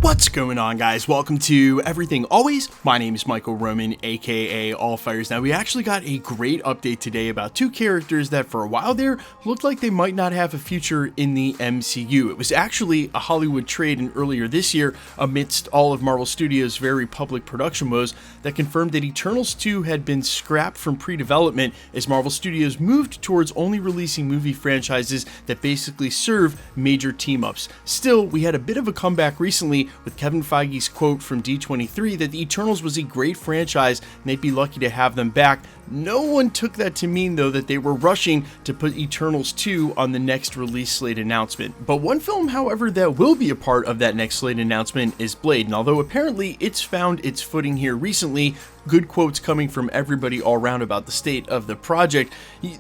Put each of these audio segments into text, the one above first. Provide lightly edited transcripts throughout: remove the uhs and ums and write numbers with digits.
What's going on, guys? Welcome to Everything Always. My name is Michael Roman, aka Allfires. Now, we actually got a great update today about two characters that for a while there looked like they might not have a future in the MCU. It was actually a Hollywood trade in earlier this year amidst all of Marvel Studios' very public production woes that confirmed that Eternals 2 had been scrapped from pre-development as Marvel Studios moved towards only releasing movie franchises that basically serve major team-ups. Still, we had a bit of a comeback recently with Kevin Feige's quote from D23 that the Eternals was a great franchise and they'd be lucky to have them back. No one took that to mean, though, that they were rushing to put Eternals 2 on the next release slate announcement. But one film, however, that will be a part of that next slate announcement is Blade, and although apparently it's found its footing here recently, good quotes coming from everybody all around about the state of the project,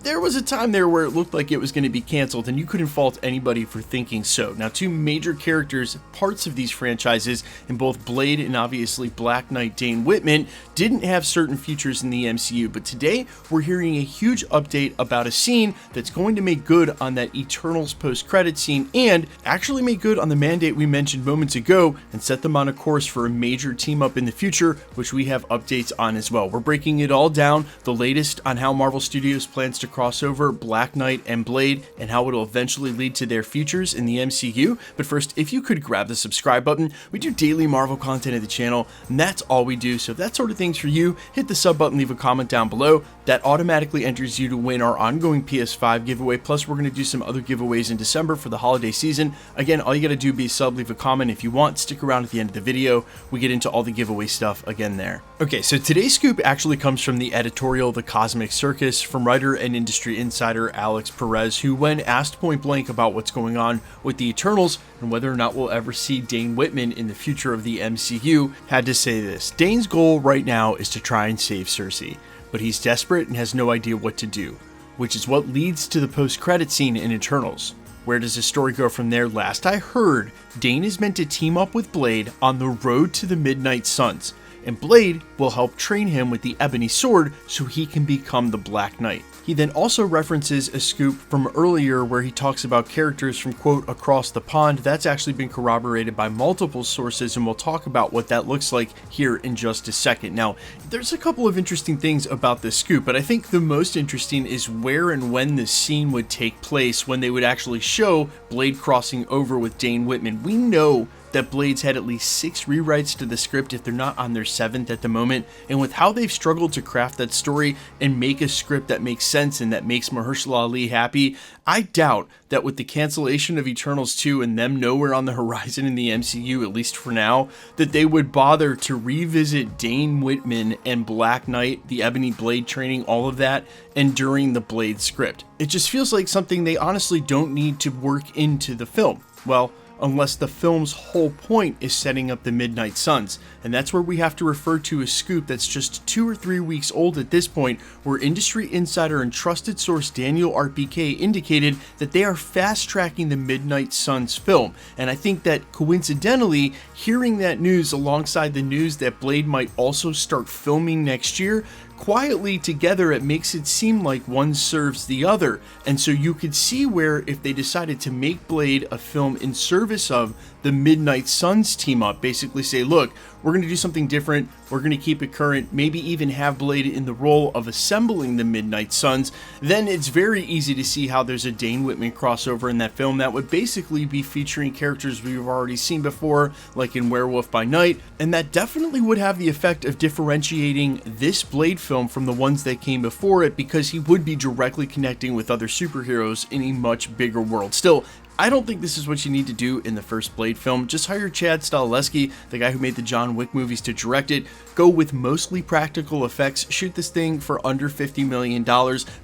there was a time there where it looked like it was going to be canceled, and you couldn't fault anybody for thinking so. Now, two major characters, parts of these franchises, in both Blade and obviously Black Knight Dane Whiteman, didn't have certain futures in the MCU, but today we're hearing a huge update about a scene that's going to make good on that Eternals post-credit scene and actually make good on the mandate we mentioned moments ago and set them on a course for a major team-up in the future, which we have updates on as well. We're breaking it all down, the latest on how Marvel Studios plans to cross over Black Knight and Blade and how it'll eventually lead to their futures in the MCU. But first, if you could grab the subscribe button, we do daily Marvel content at the channel, and that's all we do. So if that sort of thing's for you, hit the sub button, leave a comment down below. That automatically enters you to win our ongoing PS5 giveaway. Plus, we're going to do some other giveaways in December for the holiday season. Again, all you got to do be sub, leave a comment if you want, stick around at the end of the video. We get into all the giveaway stuff again there. Okay, so today's scoop actually comes from the editorial The Cosmic Circus from writer and industry insider Alex Perez, who, when asked point blank about what's going on with the Eternals and whether or not we'll ever see Dane Whiteman in the future of the MCU, had to say this: Dane's goal right now is to try and save Cersei, but he's desperate and has no idea what to do, which is what leads to the post-credit scene in Eternals. Where does the story go from there? Last I heard, Dane is meant to team up with Blade on the road to the Midnight Suns, and Blade will help train him with the Ebony Sword so he can become the Black Knight. He then also references a scoop from earlier where he talks about characters from, quote, across the pond. That's actually been corroborated by multiple sources, and we'll talk about what that looks like here in just a second. Now, there's a couple of interesting things about this scoop, but I think the most interesting is where and when this scene would take place, when they would actually show Blade crossing over with Dane Whiteman. We know that Blade's had at least 6 rewrites to the script, if they're not on their 7th at the moment, and with how they've struggled to craft that story and make a script that makes sense and that makes Mahershala Ali happy, I doubt that with the cancellation of Eternals 2 and them nowhere on the horizon in the MCU, at least for now, that they would bother to revisit Dane Whiteman and Black Knight, the Ebony Blade training, all of that, and during the Blade script. It just feels like something they honestly don't need to work into the film. Well, unless the film's whole point is setting up the Midnight Suns. And that's where we have to refer to a scoop that's just 2 or 3 weeks old at this point, where industry insider and trusted source Daniel RPK indicated that they are fast-tracking the Midnight Suns film. And I think that coincidentally, hearing that news alongside the news that Blade might also start filming next year, quietly together, it makes it seem like one serves the other. And so you could see where if they decided to make Blade a film in service of the Midnight Suns team up, basically say, look, we're going to do something different, we're going to keep it current, maybe even have Blade in the role of assembling the Midnight Suns, then it's very easy to see how there's a Dane Whiteman crossover in that film that would basically be featuring characters we've already seen before, like in Werewolf by Night, and that definitely would have the effect of differentiating this Blade film from the ones that came before it, because he would be directly connecting with other superheroes in a much bigger world. Still, I don't think this is what you need to do in the first Blade film. Just hire Chad Stahelski, the guy who made the John Wick movies, to direct it. Go with mostly practical effects. Shoot this thing for under $50 million.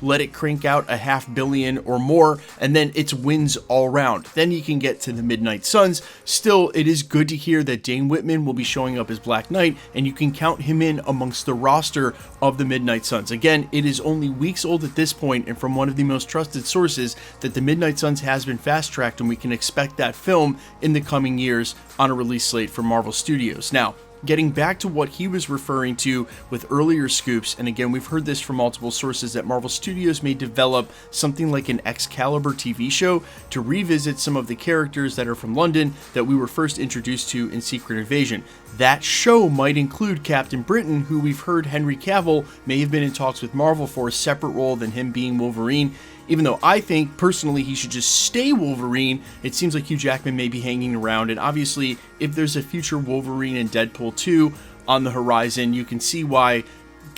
Let it crank out $500 million or more, and then it's wins all round. Then you can get to the Midnight Suns. Still, it is good to hear that Dane Whiteman will be showing up as Black Knight, and you can count him in amongst the roster of the Midnight Suns. Again, it is only weeks old at this point, and from one of the most trusted sources, that the Midnight Suns has been fast-tracked, and we can expect that film in the coming years on a release slate for Marvel Studios. Now, getting back to what he was referring to with earlier scoops, and again, we've heard this from multiple sources, that Marvel Studios may develop something like an Excalibur TV show to revisit some of the characters that are from London that we were first introduced to in Secret Invasion. That show might include Captain Britain, who we've heard Henry Cavill may have been in talks with Marvel for a separate role than him being Wolverine. Even though I think, personally, he should just stay Wolverine, it seems like Hugh Jackman may be hanging around, and obviously, if there's a future Wolverine and Deadpool 2 on the horizon, you can see why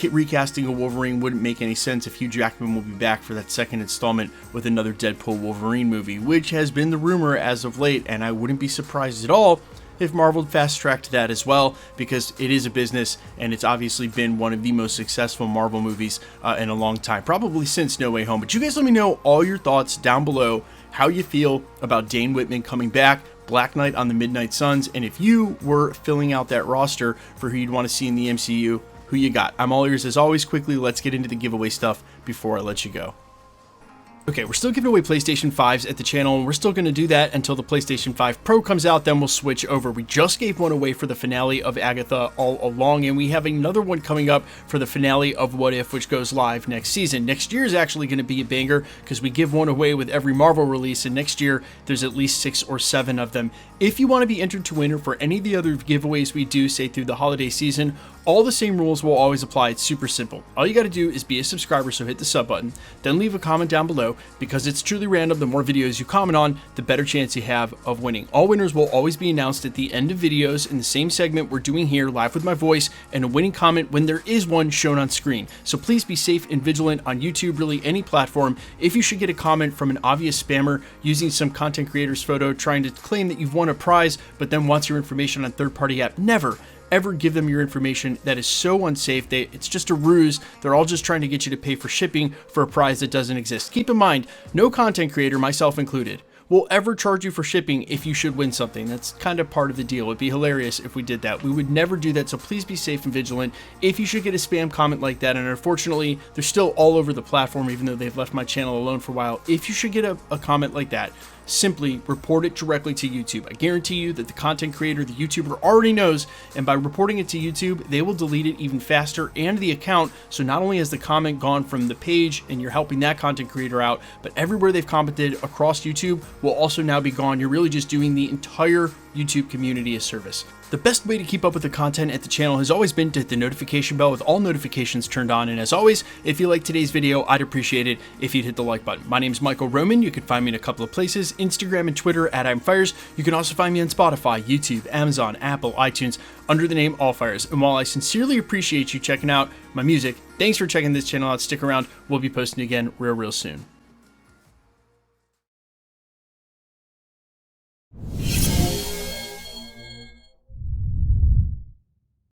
recasting a Wolverine wouldn't make any sense if Hugh Jackman will be back for that second installment with another Deadpool Wolverine movie, which has been the rumor as of late, and I wouldn't be surprised at all if Marvel fast-tracked that as well, because it is a business, and it's obviously been one of the most successful Marvel movies in a long time, probably since No Way Home. But you guys let me know all your thoughts down below, how you feel about Dane Whiteman coming back, Black Knight on the Midnight Suns, and if you were filling out that roster for who you'd want to see in the MCU, who you got. I'm all ears as always. Quickly, let's get into the giveaway stuff before I let you go. Okay, we're still giving away PlayStation 5s at the channel, and we're still going to do that until the PlayStation 5 Pro comes out, then we'll switch over. We just gave one away for the finale of Agatha All Along, and we have another one coming up for the finale of What If, which goes live next season. Next year is actually going to be a banger, because we give one away with every Marvel release, and next year there's at least 6 or 7 of them. If you want to be entered to win for any of the other giveaways we do, say through the holiday season, all the same rules will always apply. It's super simple. All you got to do is be a subscriber, so hit the sub button, then leave a comment down below. Because it's truly random, the more videos you comment on, the better chance you have of winning. All winners will always be announced at the end of videos in the same segment we're doing here, live with my voice, and a winning comment when there is one shown on screen. So please be safe and vigilant on YouTube, really any platform. If you should get a comment from an obvious spammer using some content creator's photo trying to claim that you've won a prize, but then wants your information on third-party app, never ever give them your information. That is so unsafe. It's just a ruse. They're all just trying to get you to pay for shipping for a prize that doesn't exist. Keep in mind, no content creator, myself included, will ever charge you for shipping if you should win something. That's kind of part of the deal. It'd be hilarious if we did that. We would never do that, so please be safe and vigilant. If you should get a spam comment like that, and unfortunately, they're still all over the platform, even though they've left my channel alone for a while. If you should get a comment like that, simply report it directly to YouTube. I guarantee you that the content creator, the YouTuber, already knows, and by reporting it to YouTube, they will delete it even faster and the account, so not only has the comment gone from the page and you're helping that content creator out, but everywhere they've commented across YouTube will also now be gone. You're really just doing the entire YouTube community a service. The best way to keep up with the content at the channel has always been to hit the notification bell with all notifications turned on, and as always, if you like today's video, I'd appreciate it if you'd hit the like button. My name is Michael Roman. You can find me in a couple of places, Instagram and Twitter at I'mFires. You can also find me on Spotify, YouTube, Amazon, Apple, iTunes, under the name AllFires. And while I sincerely appreciate you checking out my music, thanks for checking this channel out. Stick around. We'll be posting again real soon.